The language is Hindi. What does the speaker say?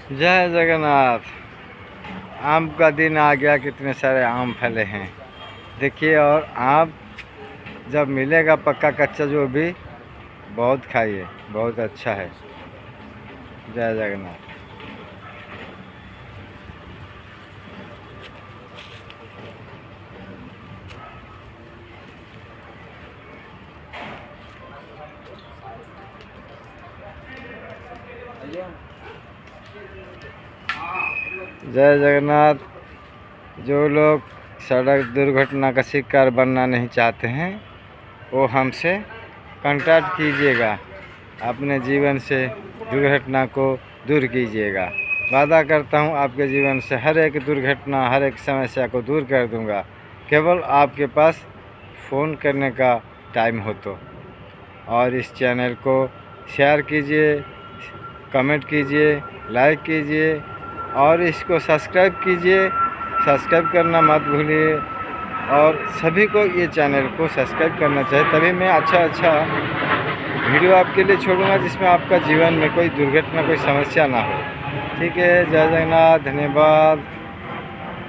जय जगन्नाथ। आम का दिन आ गया, कितने सारे आम फले हैं देखिए। और आम जब मिलेगा पक्का कच्चा जो भी, बहुत खाइए, बहुत अच्छा है। जय जगन्नाथ। जय जगन्नाथ। जो लोग सड़क दुर्घटना का शिकार बनना नहीं चाहते हैं, वो हमसे कांटेक्ट कीजिएगा। अपने जीवन से दुर्घटना को दूर कीजिएगा। वादा करता हूँ आपके जीवन से हर एक दुर्घटना, हर एक समस्या को दूर कर दूँगा, केवल आपके पास फ़ोन करने का टाइम हो तो। और इस चैनल को शेयर कीजिए, कमेंट कीजिए, लाइक कीजिए और इसको सब्सक्राइब कीजिए। सब्सक्राइब करना मत भूलिए। और सभी को ये चैनल को सब्सक्राइब करना चाहिए, तभी मैं अच्छा वीडियो आपके लिए छोड़ूंगा जिसमें आपका जीवन में कोई दुर्घटना, कोई समस्या ना हो। ठीक है। जय जगन्नाथ। धन्यवाद।